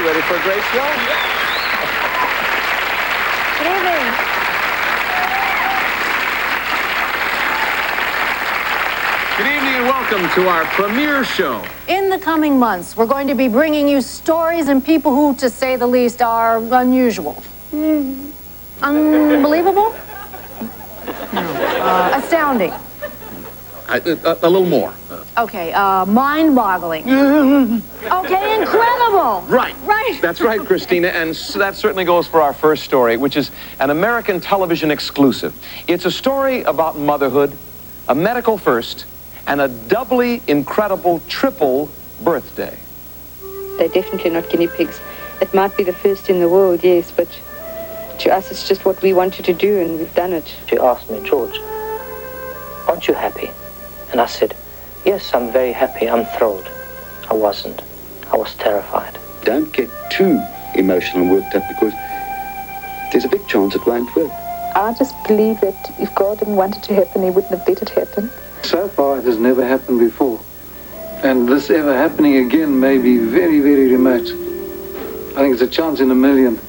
You ready for a great show? Good evening. Good evening and welcome to our premiere show. In the coming months, we're going to be bringing you stories and people who, to say the least, are unusual. Unbelievable? No. Astounding. A little more. Okay, mind-boggling. Okay, incredible. Right. Right. That's right, Christina, and that certainly goes for our first story, which is an American television exclusive. It's a story about motherhood, a medical first, and a doubly incredible triple birthday. They're definitely not guinea pigs. It might be the first in the world, yes, but to us it's just what we wanted to do, and we've done it. She asked me, George, aren't you happy? And I said, yes, I'm very happy, I'm thrilled. I wasn't. I was terrified. Don't get too emotional and worked up, because there's a big chance it won't work. I just believe that if God didn't want it to happen, he wouldn't have let it happen. So far, it has never happened before. And this ever happening again may be very, very remote. I think it's a chance in a million.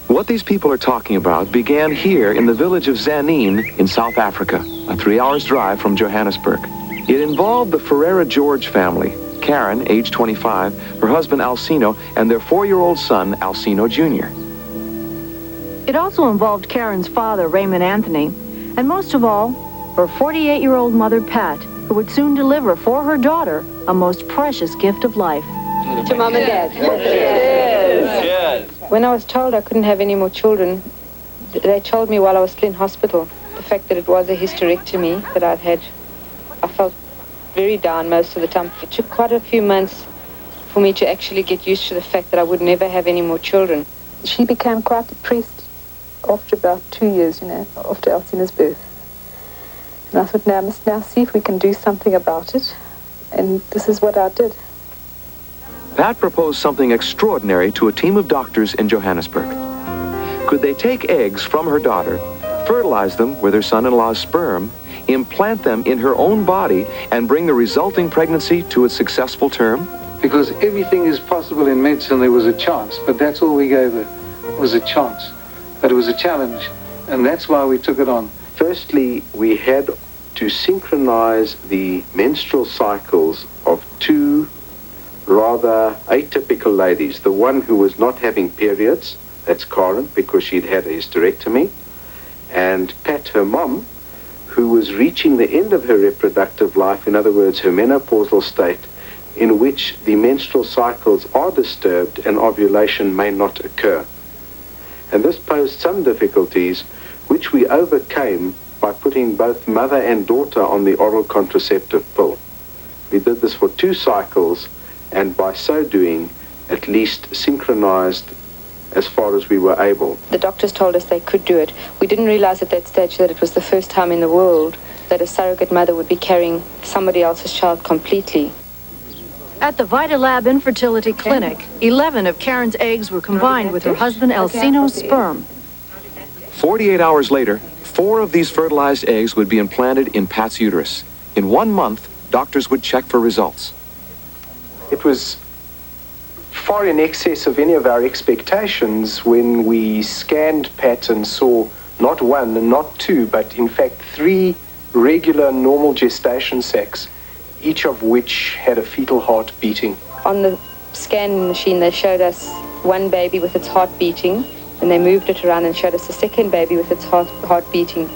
What these people are talking about began here in the village of Zanin in South Africa, a 3-hour drive from Johannesburg. It involved the Ferreira George family, Karen, age 25, her husband Alcino, and their 4-year-old son, Alcino Jr. It also involved Karen's father, Raymond Anthony, and most of all, her 48-year-old mother, Pat, who would soon deliver for her daughter a most precious gift of life. To Mom and Dad. Yes. When I was told I couldn't have any more children, they told me while I was still in hospital, the fact that it was a hysterectomy that I'd had, I felt very down most of the time. It took quite a few months for me to actually get used to the fact that I would never have any more children. She became quite depressed after about 2 years, after Alcina's birth. And I thought, now I must now see if we can do something about it. And this is what I did. Pat proposed something extraordinary to a team of doctors in Johannesburg. Could they take eggs from her daughter, fertilize them with her son-in-law's sperm, implant them in her own body, and bring the resulting pregnancy to its successful term? Because everything is possible in medicine, there was a chance, but that's all we gave her, was a chance. But it was a challenge, and that's why we took it on. Firstly, we had to synchronize the menstrual cycles of two rather atypical ladies. The one who was not having periods, that's Karen, because she'd had a hysterectomy, and Pat, her mom, who was reaching the end of her reproductive life, in other words, her menopausal state, in which the menstrual cycles are disturbed and ovulation may not occur. And this posed some difficulties, which we overcame by putting both mother and daughter on the oral contraceptive pill. We did this for 2 cycles, and by so doing, at least synchronized as far as we were able. The doctors told us they could do it. We didn't realize at that stage that it was the first time in the world that a surrogate mother would be carrying somebody else's child completely. At the Vitalab Infertility Clinic, 11 of Karen's eggs were combined with her husband Alcino's sperm. 48 hours later, 4 of these fertilized eggs would be implanted in Pat's uterus. In 1 month, doctors would check for results. It was far in excess of any of our expectations when we scanned Pat and saw not 1 and not 2, but in fact 3 regular normal gestation sacs, each of which had a fetal heart beating. On the scan machine, they showed us 1 baby with its heart beating, and they moved it around and showed us a 2nd baby with its heart beating.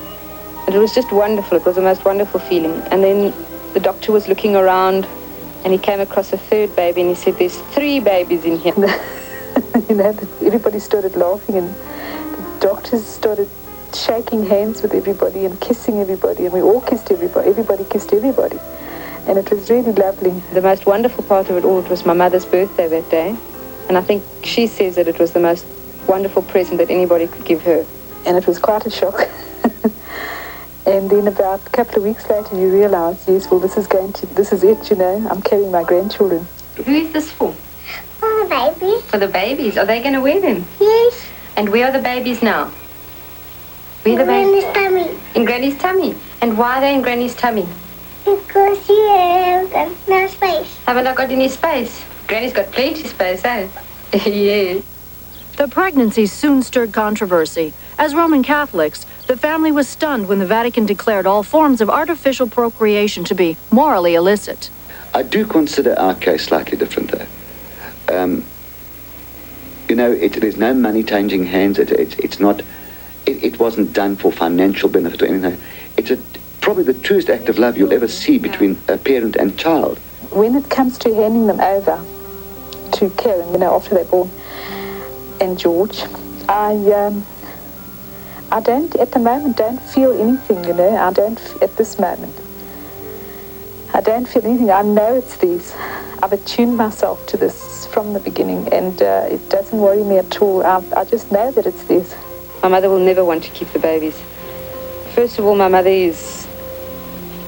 And it was just wonderful. It was the most wonderful feeling. And then the doctor was looking around, and he came across a 3rd baby, and he said, there's 3 babies in here. Everybody started laughing, and the doctors started shaking hands with everybody and kissing everybody, and we all kissed everybody. Everybody kissed everybody. And it was really lovely. The most wonderful part of it all was my mother's birthday that day. And I think she says that it was the most wonderful present that anybody could give her. And it was quite a shock. And then about a couple of weeks later, you realize, yes, well, this is it, I'm carrying my grandchildren. Who is this for? For the babies. For the babies. Are they going to wear them? Yes. And where are the babies now? Where are the babies? In Granny's tummy. In Granny's tummy. And why are they in Granny's tummy? Because you haven't got no space. Haven't I got any space? Granny's got plenty of space, eh? Yes. The pregnancy soon stirred controversy. As Roman Catholics, the family was stunned when the Vatican declared all forms of artificial procreation to be morally illicit. I do consider our case slightly different, though. There's no money changing hands. It's not. It wasn't done for financial benefit or anything. It's probably the truest act of love you'll ever see between a parent and child. When it comes to handing them over to Karen, after they're born, and George, I don't, at the moment, don't feel anything, I don't, at this moment. I don't feel anything. I know it's these. I've attuned myself to this from the beginning, and it doesn't worry me at all. I just know that it's these. My mother will never want to keep the babies. First of all, my mother is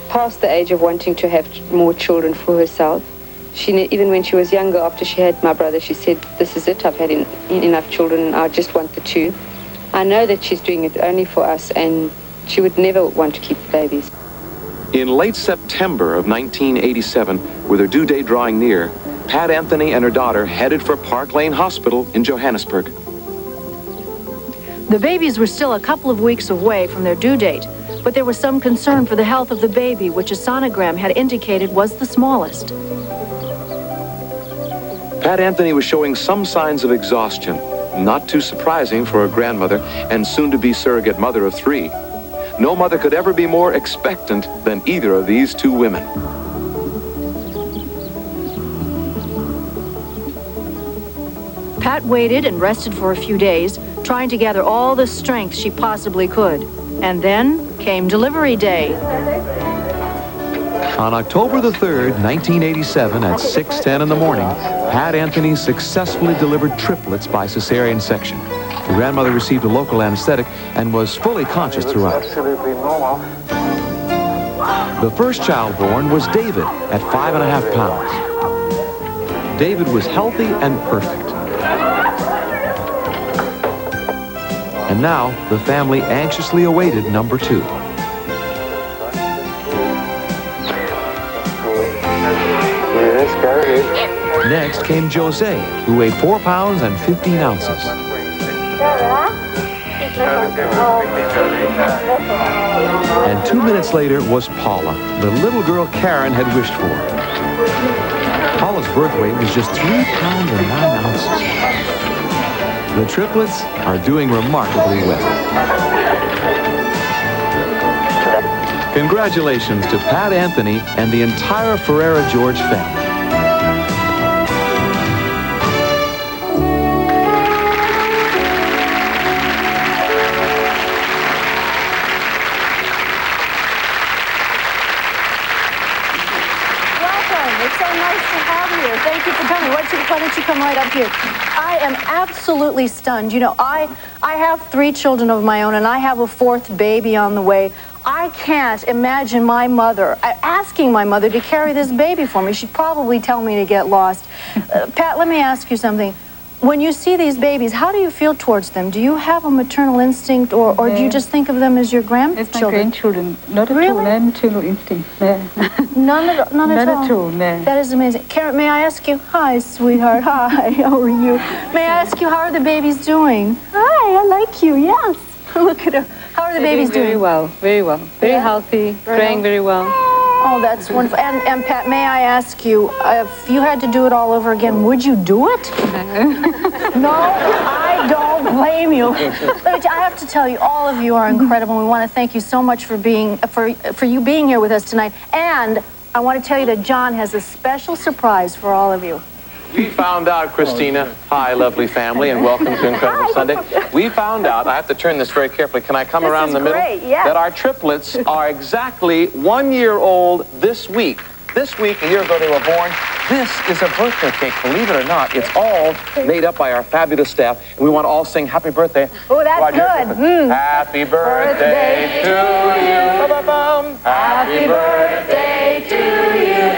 past the age of wanting to have more children for herself. Even when she was younger, after she had my brother, she said, "This is it, I've had enough children, I just want the two." I know that she's doing it only for us, and she would never want to keep the babies. In late September of 1987, with her due date drawing near, Pat Anthony and her daughter headed for Park Lane Hospital in Johannesburg. The babies were still a couple of weeks away from their due date, but there was some concern for the health of the baby, which a sonogram had indicated was the smallest. Pat Anthony was showing some signs of exhaustion, not too surprising for a grandmother and soon-to-be surrogate mother of 3. No mother could ever be more expectant than either of these two women. Pat waited and rested for a few days, trying to gather all the strength she possibly could. And then came delivery day. On October the 3rd, 1987, at 6:10 in the morning, Pat Anthony successfully delivered triplets by cesarean section. The grandmother received a local anesthetic and was fully conscious throughout. Absolutely normal. The first child born was David at 5.5 pounds. David was healthy and perfect. And now the family anxiously awaited number 2. Yes, go ahead. Next came Jose, who weighed 4 pounds and 15 ounces. And 2 minutes later was Paula, the little girl Karen had wished for. Paula's birth weight was just 3 pounds and 9 ounces. The triplets are doing remarkably well. Congratulations to Pat Anthony and the entire Ferreira George family. Thank you for coming. Why don't you come right up here? I am absolutely stunned. I have 3 children of my own, and I have a 4th baby on the way. I can't imagine my mother asking my mother to carry this baby for me. She'd probably tell me to get lost. Pat, let me ask you something. When you see these babies, how do you feel towards them? Do you have a maternal instinct, or do you just think of them as your grandchildren? It's my grandchildren. Not at all. No maternal instinct. No. None at all? Not at all, no. That is amazing. Karen, may I ask you? Hi, sweetheart. Hi, how are you? May I ask you, how are the babies doing? Hi, I like you, yes. Look at her. How are the babies doing? Very well, very well. Very healthy, growing very well. Oh, that's wonderful. And Pat, may I ask you, if you had to do it all over again, would you do it? No, I don't blame you. I have to tell you, all of you are incredible. We want to thank you so much for you being here with us tonight. And I want to tell you that John has a special surprise for all of you. We found out, Christina, hi, lovely family, and welcome to Incredible Sunday. We found out, I have to turn this very carefully, can I come around the middle? Great, yes. That our triplets are exactly 1 year old this week. This week, a year ago, they were born. This is a birthday cake, believe it or not. It's all made up by our fabulous staff, and we want to all sing happy birthday. Oh, that's good. Happy birthday to you. Ba-ba-bum. Happy birthday to you.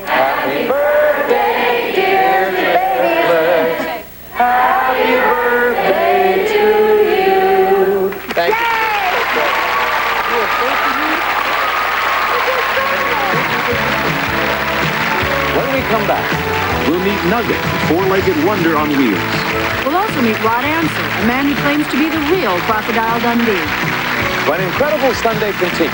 Happy birthday, dear triplets. Happy birthday to you. Thank you. When we come back, We'll meet Nugget, a four-legged wonder on wheels. We'll also meet Rod Ansel, a man who claims to be the real Crocodile Dundee. When Incredible Sunday continues.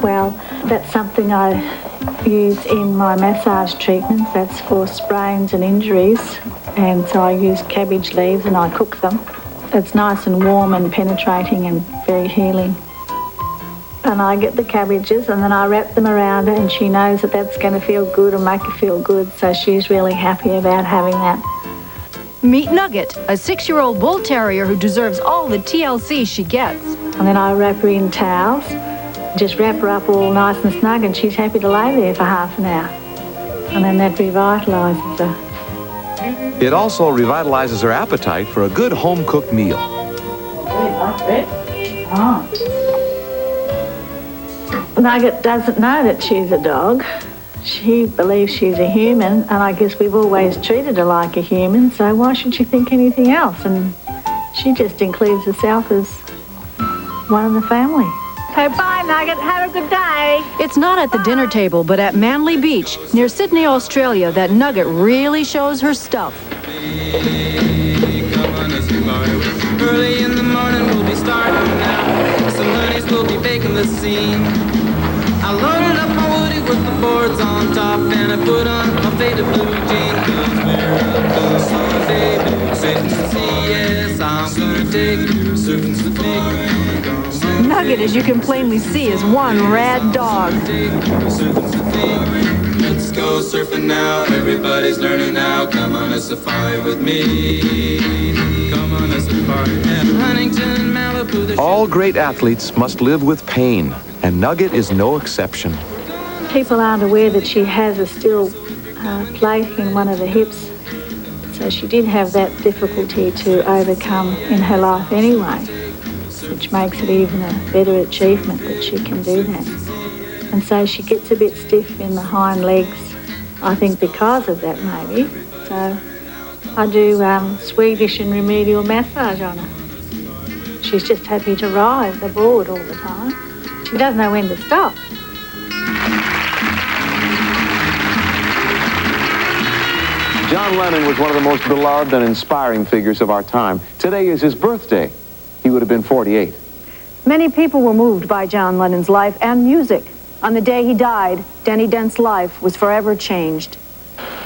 Well, that's something I use in my massage treatments. That's for sprains and injuries. And so I use cabbage leaves and I cook them. It's nice and warm and penetrating and very healing. And I get the cabbages and then I wrap them around her, and she knows that that's going to feel good and make her feel good. So she's really happy about having that. Meet Nugget, a 6-year-old bull terrier who deserves all the TLC she gets. And then I wrap her in towels, just wrap her up all nice and snug, and she's happy to lay there for half an hour. And then that revitalises her. It also revitalizes her appetite for a good home-cooked meal. Nugget doesn't know that she's a dog. She believes she's a human, and I guess we've always treated her like a human, so why should she think anything else? And she just includes herself as one of the family. So bye, Nugget. Have a good day. It's not at the dinner table, but at Manly Beach, near Sydney, Australia, that Nugget really shows her stuff. Early in the morning we'll be starting now. Some honeys will be baking the scene. I loaded up my woody with the boards on top, and I put on my faded blue jeans. 'Cause we're up on Sunday, surfing to sea. Yes, I'm gonna take surfing to the Nugget, as you can plainly see, is one rad dog. Let's go surfing now. Everybody's learning now. Come on a safari with me. Come on a safari. Huntington, Malibu. All great athletes must live with pain, and Nugget is no exception. People aren't aware that she has a steel plate in one of the hips, so she did have that difficulty to overcome in her life anyway, which makes it even a better achievement that she can do that. And so she gets a bit stiff in the hind legs, I think because of that maybe. So I do Swedish and remedial massage on her. She's just happy to ride the board all the time. She doesn't know when to stop. John Lennon was one of the most beloved and inspiring figures of our time. Today is his birthday. He would have been 48. Many people were moved by John Lennon's life and music. On the day he died, Denny Dent's life was forever changed.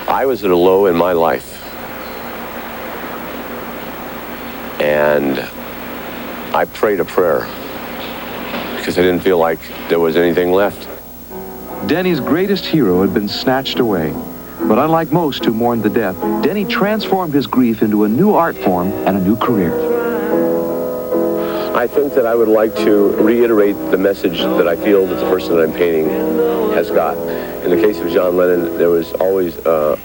I was at a low in my life. And I prayed a prayer because I didn't feel like there was anything left. Denny's greatest hero had been snatched away. But unlike most who mourned the death, Denny transformed his grief into a new art form and a new career. I think that I would like to reiterate the message that I feel that the person that I'm painting has got. In the case of John Lennon, there was always a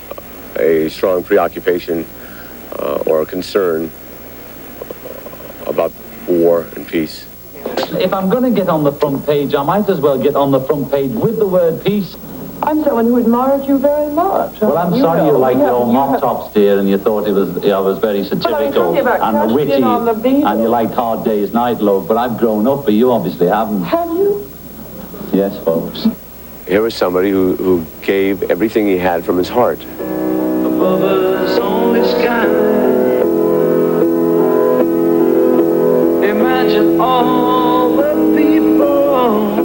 strong preoccupation or a concern about war and peace. If I'm going to get on the front page, I might as well get on the front page with the word peace. I'm someone who admired you very much. Well, I'm sorry you liked your mop tops, dear, and you thought I was very satirical and witty, and you liked Hard Day's Night, love, but I've grown up, but you obviously haven't. Have you? Yes, folks. Here was somebody who gave everything he had from his heart. Above us on the sky. Imagine all the people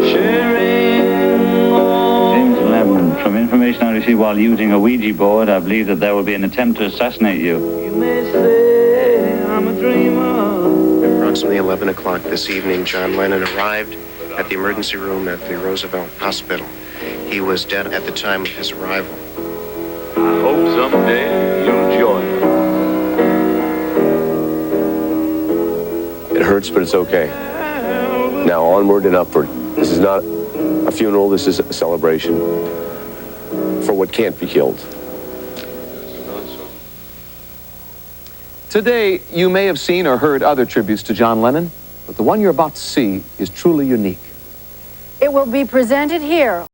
sharing all. James 11. From information I received while using a Ouija board, I believe that there will be an attempt to assassinate you. You may say I'm a dreamer. Approximately 11 o'clock this evening, John Lennon arrived at the emergency room at the Roosevelt Hospital. He was dead at the time of his arrival. I hope someday you'll join us. It hurts, but it's okay. Now, onward and upward. This is not a funeral, this is a celebration for what can't be killed. Today, you may have seen or heard other tributes to John Lennon, but the one you're about to see is truly unique. It will be presented here.